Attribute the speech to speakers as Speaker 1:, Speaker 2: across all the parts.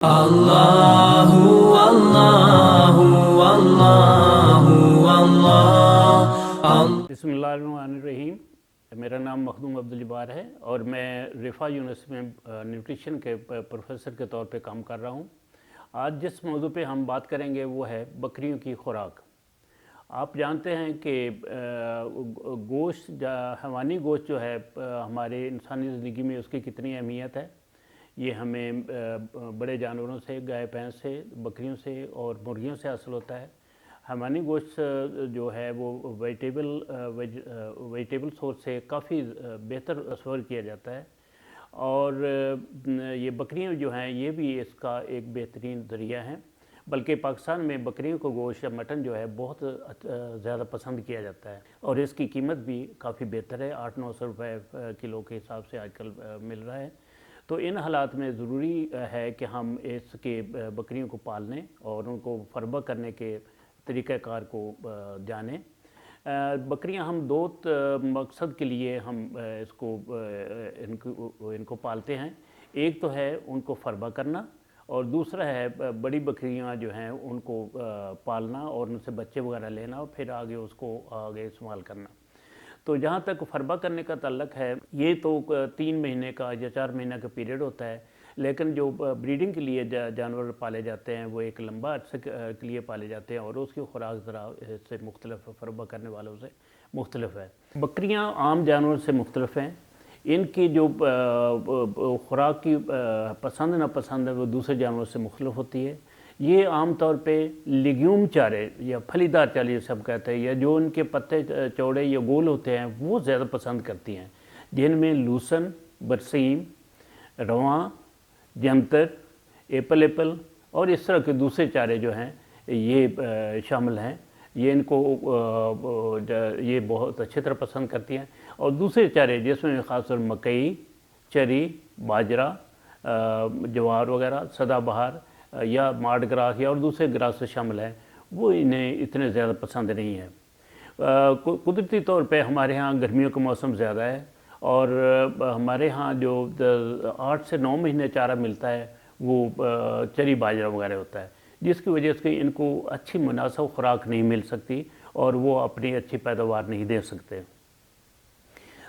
Speaker 1: اللہ اللہ اللہ اللہ۔
Speaker 2: بسم اللہ الرحمن الرحیم۔ میرا نام مخدوم عبدالجبار ہے اور میں رفا یونیورسٹی میں نیوٹریشن کے پروفیسر کے طور پہ کام کر رہا ہوں۔ آج جس موضوع پہ ہم بات کریں گے وہ ہے بکریوں کی خوراک۔ آپ جانتے ہیں کہ گوشت، حیوانی گوشت جو ہے ہمارے انسانی زندگی میں اس کی کتنی اہمیت ہے۔ یہ ہمیں بڑے جانوروں سے، گائے بھینس سے، بکریوں سے اور مرغیوں سے حاصل ہوتا ہے۔ حیوانی گوشت جو ہے وہ ویجیٹیبل سورس سے کافی بہتر اسٹور کیا جاتا ہے، اور یہ بکریاں جو ہیں یہ بھی اس کا ایک بہترین ذریعہ ہیں۔ بلکہ پاکستان میں بکریوں کو گوشت یا مٹن جو ہے بہت زیادہ پسند کیا جاتا ہے، اور اس کی قیمت بھی کافی بہتر ہے، 800-900 روپے کلو کے حساب سے آج کل مل رہا ہے۔ تو ان حالات میں ضروری ہے کہ ہم اس کے بکریوں کو پالنے اور ان کو فربہ کرنے کے طریقہ کار کو جانیں۔ بکریاں ہم دو مقصد کے لیے ہم ان کو پالتے ہیں۔ ایک تو ہے ان کو فربہ کرنا، اور دوسرا ہے بڑی بکریاں جو ہیں ان کو پالنا اور ان سے بچے وغیرہ لینا، اور پھر آگے اس کو آگے استعمال کرنا۔ تو جہاں تک فربہ کرنے کا تعلق ہے، یہ تو 3 مہینے کا یا 4 مہینہ کا پیریڈ ہوتا ہے، لیکن جو بریڈنگ کے لیے جانور پالے جاتے ہیں وہ ایک لمبا عرصے کے لیے پالے جاتے ہیں، اور اس کی خوراک ذرا اس سے مختلف ہے، فربہ کرنے والوں سے مختلف ہے۔ بکریاں عام جانور سے مختلف ہیں۔ ان کی جو خوراک کی پسند ناپسند ہے وہ دوسرے جانوروں سے مختلف ہوتی ہے۔ یہ عام طور پہ لیگیوم چارے یا پھلی دار چارے جسے ہم کہتے ہیں، یا جو ان کے پتے چوڑے یا گول ہوتے ہیں وہ زیادہ پسند کرتی ہیں، جن میں لوسن، برسیم، رواں، جنتر، ایپل اور اس طرح کے دوسرے چارے جو ہیں یہ شامل ہیں۔ یہ ان کو یہ بہت اچھی طرح پسند کرتی ہیں۔ اور دوسرے چارے جس میں خاص طور مکئی، چری، باجرہ، جوار وغیرہ، سدا بہار یا ماڈ گراس یا اور دوسرے گراس سے شامل ہیں، وہ انہیں اتنے زیادہ پسند نہیں ہیں۔ قدرتی طور پہ ہمارے ہاں گرمیوں کا موسم زیادہ ہے، اور ہمارے ہاں جو 8 سے 9 مہینے چارہ ملتا ہے وہ چری باجرہ وغیرہ ہوتا ہے، جس کی وجہ سے ان کو اچھی مناسب خوراک نہیں مل سکتی اور وہ اپنی اچھی پیداوار نہیں دے سکتے۔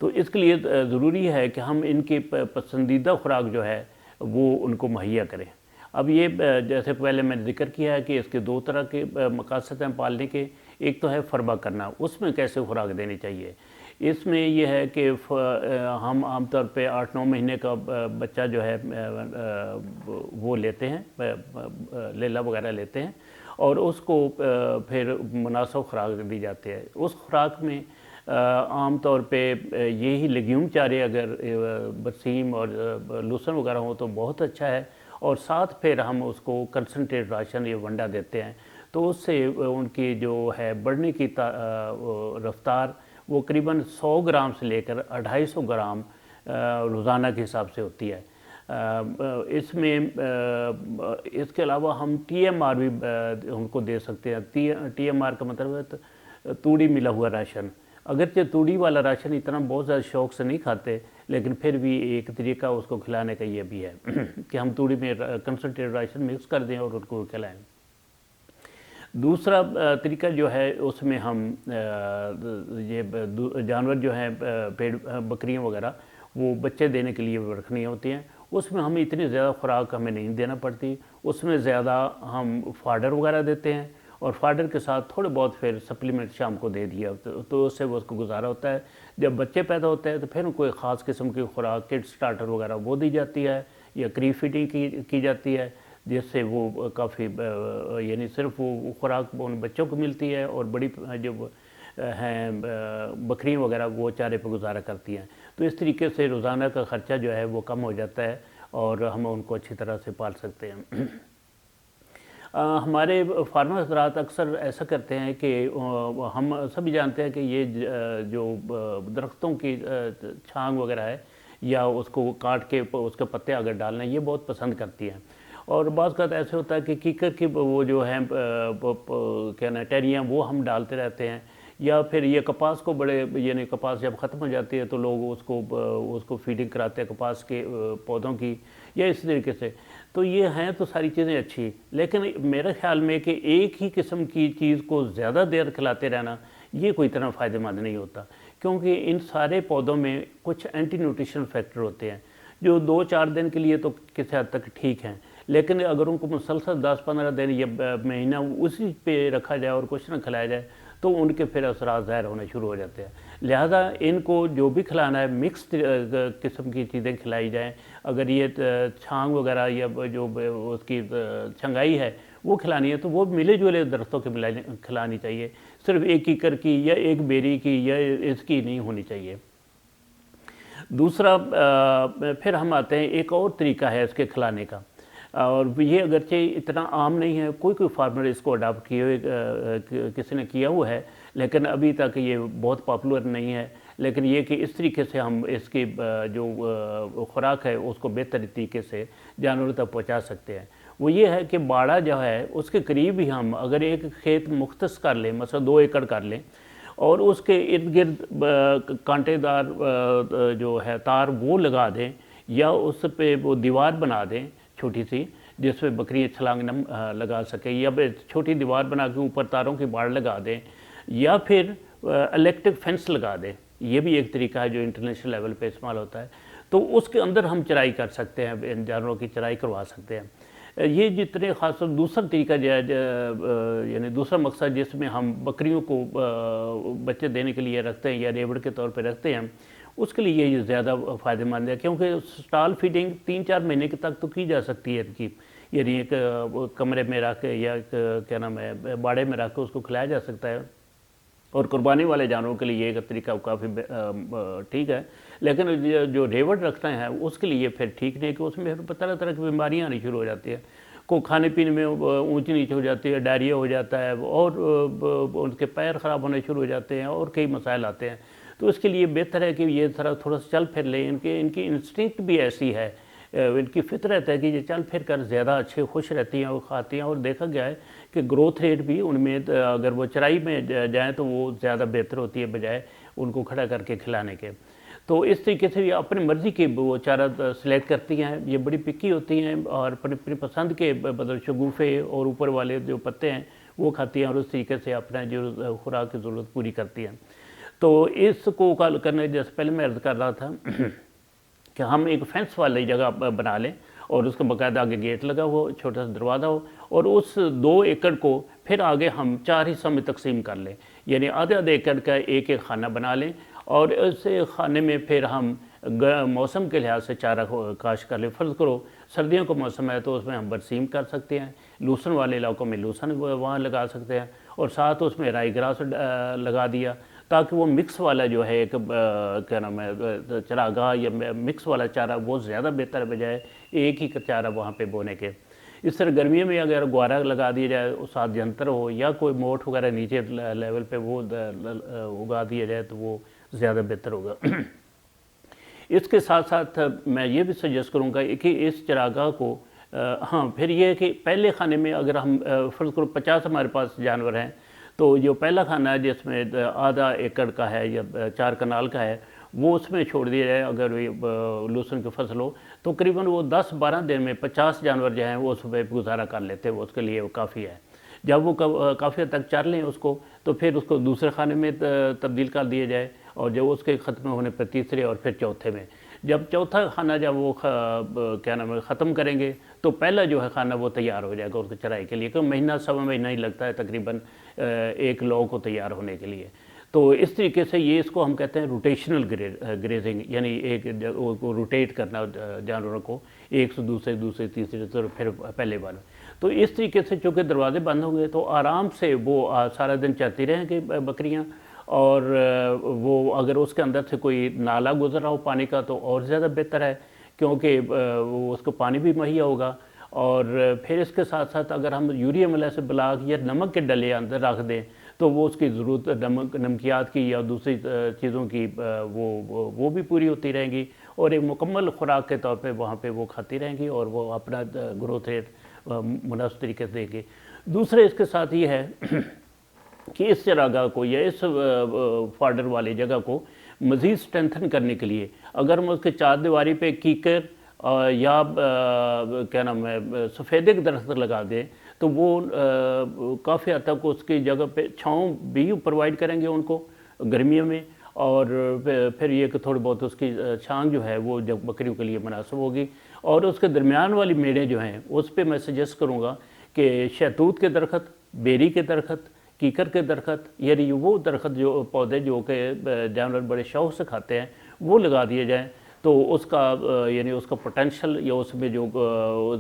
Speaker 2: تو اس کے لیے ضروری ہے کہ ہم ان کی پسندیدہ خوراک جو ہے وہ ان کو مہیا کریں۔ اب یہ جیسے پہلے میں نے ذکر کیا ہے کہ اس کے 2 طرح کے مقاصد ہیں پالنے کے۔ ایک تو ہے فربہ کرنا، اس میں کیسے خوراک دینی چاہیے۔ اس میں یہ ہے کہ ہم عام طور پہ 8-9 مہینے کا بچہ جو ہے وہ لیتے ہیں، لیلا وغیرہ لیتے ہیں، اور اس کو پھر مناسب خوراک دی جاتی ہے۔ اس خوراک میں عام طور پہ یہی لیگیوم چارے اگر برسیم اور لوسن وغیرہ ہوں تو بہت اچھا ہے، اور ساتھ پھر ہم اس کو کنسنٹریٹ راشن یا ونڈا دیتے ہیں، تو اس سے ان کی جو ہے بڑھنے کی رفتار وہ قریباً 100 گرام سے لے کر 250 گرام روزانہ کے حساب سے ہوتی ہے۔ اس میں اس کے علاوہ ہم ٹی ایم آر بھی ان کو دے سکتے ہیں۔ ٹی ایم آر کا مطلب ہے توڑی ملا ہوا راشن۔ اگرچہ توڑی والا راشن اتنا بہت زیادہ شوق سے نہیں کھاتے، لیکن پھر بھی ایک طریقہ اس کو کھلانے کا یہ بھی ہے کہ ہم توڑی میں کنسنٹریٹ راشن مکس کر دیں اور ان کو کھلائیں۔ دوسرا طریقہ جو ہے اس میں ہم یہ جانور جو ہیں بکریاں وغیرہ وہ بچے دینے کے لیے رکھنی ہوتی ہیں، اس میں ہمیں اتنی زیادہ خوراک ہمیں نہیں دینا پڑتی۔ اس میں زیادہ ہم فاڈر وغیرہ دیتے ہیں، اور فاڈر کے ساتھ تھوڑے بہت پھر سپلیمنٹ شام کو دے دیا تو اس سے وہ اس کو گزارا ہوتا ہے۔ جب بچے پیدا ہوتے ہیں تو پھر ان کو ایک خاص قسم کی خوراک، کڈ سٹارٹر وغیرہ وہ دی جاتی ہے، یا کری فیڈنگ کی جاتی ہے، جس سے وہ کافی یعنی صرف وہ خوراک ان بچوں کو ملتی ہے، اور بڑی جو ہیں بکریاں وغیرہ وہ چارے پہ گزارا کرتی ہیں۔ تو اس طریقے سے روزانہ کا خرچہ جو ہے وہ کم ہو جاتا ہے، اور ہم ان کو اچھی طرح سے پال سکتے ہیں۔ ہمارے فارمر حضرات اکثر ایسا کرتے ہیں کہ ہم سبھی جانتے ہیں کہ یہ جو درختوں کی چھانگ وغیرہ ہے یا اس کو کاٹ کے اس کے پتے اگر ڈالنا یہ بہت پسند کرتی ہیں، اور بعض اوقات ایسے ہوتا ہے کہ کیکر کی وہ جو ہیں کیا نا ٹہنیاں وہ ہم ڈالتے رہتے ہیں، یا پھر یہ کپاس کو بڑے یعنی کپاس جب ختم ہو جاتی ہے تو لوگ اس کو فیڈنگ کراتے ہیں کپاس کے پودوں کی، یا اس طریقے سے۔ تو یہ ہیں تو ساری چیزیں اچھی، لیکن میرے خیال میں کہ ایک ہی قسم کی چیز کو زیادہ دیر کھلاتے رہنا یہ کوئی اتنا فائدہ مند نہیں ہوتا، کیونکہ ان سارے پودوں میں کچھ اینٹی نیوٹریشن فیکٹر ہوتے ہیں جو 2-4 دن کے لیے تو کسی حد تک ٹھیک ہیں، لیکن اگر ان کو مسلسل 10-15 دن یا مہینہ اسی پہ رکھا جائے اور کچھ نہ کھلایا جائے تو ان کے پھر اثرات ظاہر ہونے شروع ہو جاتے ہیں۔ لہذا ان کو جو بھی کھلانا ہے مکس قسم کی چیزیں کھلائی جائیں۔ اگر یہ چھانگ وغیرہ یا جو اس کی چھنگائی ہے وہ کھلانی ہے تو وہ ملے جلے درختوں کے کھلانی چاہیے، صرف ایک کیکر کی یا ایک بیری کی یا اس کی نہیں ہونی چاہیے۔ دوسرا پھر ہم آتے ہیں ایک اور طریقہ ہے اس کے کھلانے کا، اور یہ اگرچہ اتنا عام نہیں ہے، کوئی فارمر اس کو اڈاپٹ کیے ہوئے کسی نے کیا ہوا ہے، لیکن ابھی تک یہ بہت پاپولر نہیں ہے، لیکن یہ کہ اس طریقے سے ہم اس کی جو خوراک ہے اس کو بہتر طریقے سے جانوروں تک پہنچا سکتے ہیں۔ وہ یہ ہے کہ باڑہ جو ہے اس کے قریب ہی ہم اگر ایک کھیت مختص کر لیں، مثلا 2 ایکڑ کر لیں، اور اس کے ارد گرد کانٹے دار جو ہے تار وہ لگا دیں، یا اس پہ وہ دیوار بنا دیں چھوٹی سی جس پہ بکریاں چھلانگ نہ لگا سکیں، یا چھوٹی دیوار بنا کے اوپر تاروں کی باڑ لگا دیں، یا پھر الیکٹرک فینس لگا دیں، یہ بھی ایک طریقہ ہے جو انٹرنیشنل لیول پہ استعمال ہوتا ہے، تو اس کے اندر ہم چرائی کر سکتے ہیں، ان جانوروں کی چرائی کروا سکتے ہیں۔ یہ جتنے خاص طور دوسرا طریقہ یعنی دوسرا مقصد جس میں ہم بکریوں کو بچے دینے کے لیے رکھتے ہیں یا ریوڑ کے طور پہ رکھتے ہیں، اس کے لیے یہ زیادہ فائدہ مند ہے، کیونکہ سٹال فیڈنگ 3-4 مہینے تک تو کی جا سکتی ہے ان کی، یعنی ایک کمرے میں رکھ کے یا کیا نام ہے باڑے میں رکھ کے اس کو کھلایا جا سکتا ہے، اور قربانی والے جانوروں کے لیے ایک طریقہ کافی ٹھیک ہے، لیکن جو ریوڑ رکھتے ہیں اس کے لیے پھر ٹھیک نہیں، کہ اس میں طرح طرح کی بیماریاں آنی شروع ہو جاتی ہیں، کو کھانے پینے میں اونچ نیچ ہو جاتی ہے، ڈائریا ہو جاتا ہے، اور ان کے پیر خراب ہونے شروع ہو جاتے ہیں، اور کئی مسائل آتے ہیں۔ تو اس کے لیے بہتر ہے کہ یہ تھوڑا سا چل پھر لیں، ان کی انسٹنکٹ بھی ایسی ہے، ان کی فطرت ہے کہ یہ چل پھر کر زیادہ اچھے خوش رہتی ہیں اور کھاتی ہیں، اور دیکھا گیا ہے کہ گروتھ ریٹ بھی ان میں اگر وہ چرائی میں جائیں تو وہ زیادہ بہتر ہوتی ہے بجائے ان کو کھڑا کر کے کھلانے کے۔ تو اس طریقے سے یہ اپنی مرضی کے وہ چارہ سلیکٹ کرتی ہیں، یہ بڑی پکی ہوتی ہیں اور اپنی پسند کے بدل شگوفے اور اوپر والے جو پتے ہیں وہ کھاتی ہیں، اور اس طریقے سے اپنا جو خوراک کی ضرورت پوری کرتی ہیں۔ تو اس کو کرنے جیسے پہلے میں عرض کر رہا تھا کہ ہم ایک فینس والی جگہ بنا لیں، اور اس کا باقاعدہ آگے گیٹ لگا ہو، چھوٹا سا دروازہ ہو، اور اس 2 ایکڑ کو پھر آگے ہم 4 حصوں میں تقسیم کر لیں، یعنی آدھے ایکڑ کا ایک خانہ بنا لیں، اور اس خانے میں پھر ہم موسم کے لحاظ سے چارہ کاشت کر لیں۔ فرض کرو سردیوں کا موسم ہے تو اس میں ہم برسیم کر سکتے ہیں، لوسن والے علاقوں میں لوسن وہاں لگا سکتے ہیں، اور ساتھ اس میں رائی گراس لگا دیا، تاکہ وہ مکس والا جو ہے ایک کیا نام ہے چراگاہ یا مکس والا چارہ وہ زیادہ بہتر ہے بجائے ایک ہی چارہ وہاں پہ بونے کے۔ اس طرح گرمیوں میں اگر گوارا لگا دیا جائے، ساتھ جنتر ہو یا کوئی موٹ وغیرہ نیچے لیول پہ وہ اگا دیا جائے تو وہ زیادہ بہتر ہوگا۔ اس کے ساتھ ساتھ میں یہ بھی سجیسٹ کروں گا کہ اس چراگاہ کو ہاں پھر یہ ہے کہ پہلے خانے میں اگر ہم فرض کرو 50 ہمارے پاس جانور ہیں، تو جو پہلا خانہ ہے جس میں آدھا ایکڑ کا ہے یا 4 کنال کا ہے وہ اس میں چھوڑ دیا جائے، اگر لہسن کی فصل ہو تو قریباً وہ 10-12 دن میں 50 جانور جو ہیں وہ اس پہ گزارا کر لیتے ہیں، وہ اس کے لیے وہ کافی ہے۔ جب وہ کافی حد تک چر لیں اس کو تو پھر اس کو دوسرے خانے میں تبدیل کر دیا جائے، اور جب اس کے ختم ہونے پر تیسرے اور پھر چوتھے میں، جب چوتھا خانہ جب وہ کیا نام ہے ختم کریں گے تو پہلا جو ہے خانہ وہ تیار ہو جائے گا اس کی چرائی کے لیے، کہ مہینہ سوا مہینہ ہی لگتا ہے تقریباً ایک لو کو تیار ہونے کے لیے۔ تو اس طریقے سے یہ اس کو ہم کہتے ہیں روٹیشنل گریزنگ، یعنی ایک کو روٹیٹ کرنا جانوروں کو ایک سے دوسرے تیسرے تو پھر پہلے والے۔ تو اس طریقے سے چونکہ دروازے بند ہوں گے تو آرام سے وہ سارا دن چرتی رہیں گی بکریاں، اور وہ اگر اس کے اندر سے کوئی نالا گزر رہا ہو پانی کا تو اور زیادہ بہتر ہے، کیونکہ وہ اس کو پانی بھی مہیا ہوگا۔ اور پھر اس کے ساتھ ساتھ اگر ہم یوریا ملیس بلاک یا نمک کے ڈلے اندر رکھ دیں تو وہ اس کی ضرورت نمکیات کی یا دوسری چیزوں کی وہ بھی پوری ہوتی رہیں گی، اور ایک مکمل خوراک کے طور پہ وہاں پہ وہ کھاتی رہیں گی، اور وہ اپنا گروتھ ریٹ مناسب طریقے سے دیں گی۔ دوسرے اس کے ساتھ یہ ہے کہ اس چراگاہ کو یا اس فارڈر والی جگہ کو مزید سٹرینتھن کرنے کے لیے اگر ہم اس کے 4 دیواری پہ کیکر یا کیا نام ہے سفیدے کے درخت لگا دیں تو وہ کافی حد تک اس کی جگہ پہ چھاؤں بھی پرووائڈ کریں گے ان کو گرمیوں میں، اور پھر یہ کہ تھوڑی بہت اس کی چھانگ جو ہے وہ جب بکریوں کے لیے مناسب ہوگی۔ اور اس کے درمیان والی میڑیں جو ہیں اس پہ میں سجیسٹ کروں گا کہ شہتوت کے درخت، بیری کے درخت، کیکر کے درخت، یعنی وہ درخت جو پودے جو کہ جانور بڑے شوق سے کھاتے ہیں وہ لگا دیے جائیں، تو اس کا یعنی اس کا پوٹینشیل یا اس میں جو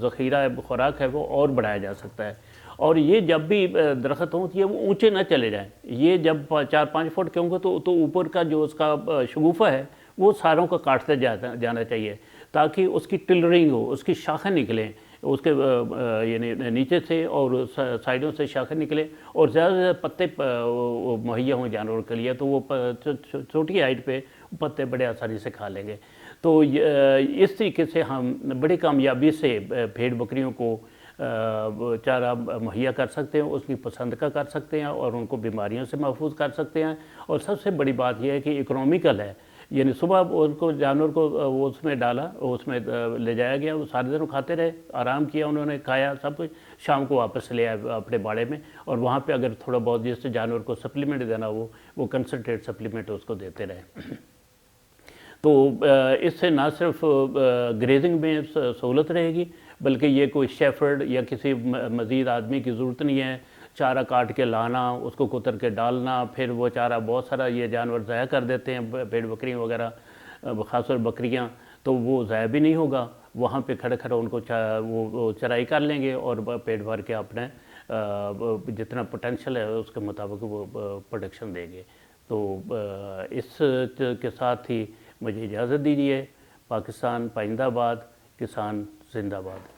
Speaker 2: ذخیرہ ہے خوراک ہے وہ اور بڑھایا جا سکتا ہے۔ اور یہ جب بھی درخت ہوں یہ وہ اونچے نہ چلے جائیں، یہ جب 4-5 فٹ کے ہوں گے تو اوپر کا جو اس کا شگوفہ ہے وہ ساروں کا کاٹتے جانا چاہیے تاکہ اس کی ٹلرنگ ہو، اس کی شاخیں نکلیں اس کے یعنی نیچے سے اور سائیڈوں سے شاخیں نکلیں اور زیادہ سے زیادہ پتے مہیا ہوں جانوروں کے لیے، تو وہ چھوٹی ہائٹ پہ پتے بڑے آسانی سے کھا لیں گے۔ تو اس طریقے سے ہم بڑی کامیابی سے بھیڑ بکریوں کو چارہ مہیا کر سکتے ہیں، اس کی پسند کا کر سکتے ہیں اور ان کو بیماریوں سے محفوظ کر سکتے ہیں۔ اور سب سے بڑی بات یہ ہے کہ اکنومیکل ہے، یعنی صبح ان کو جانور کو وہ اس میں ڈالا، اس میں لے جایا گیا، وہ سارے دن کھاتے رہے، آرام کیا، انہوں نے کھایا سب کچھ، شام کو واپس لے آئے اپنے باڑے میں، اور وہاں پہ اگر تھوڑا بہت جس سے جانور کو سپلیمنٹ دینا وہ کنسنٹریٹ سپلیمنٹ اس کو دیتے رہے۔ تو اس سے نہ صرف گریزنگ میں سہولت رہے گی بلکہ یہ کوئی شیفرڈ یا کسی مزید آدمی کی ضرورت نہیں ہے، چارہ کاٹ کے لانا، اس کو کتر کے ڈالنا، پھر وہ چارہ بہت سارا یہ جانور ضائع کر دیتے ہیں بھیڑ بکریاں وغیرہ، خاص طور بکریاں، تو وہ ضائع بھی نہیں ہوگا، وہاں پہ کھڑے کھڑے ان کو وہ چرائی کر لیں گے اور پیٹ بھر کے اپنے جتنا پوٹینشیل ہے اس کے مطابق وہ پروڈکشن دیں گے۔ تو اس کے ساتھ ہی مجھے اجازت دیجیے۔ پاکستان پائندہ آباد، کسان زندہ باد۔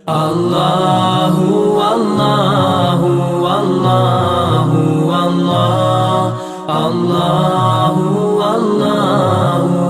Speaker 1: اللہ اللہ اللہ اللہ اللہ اللہ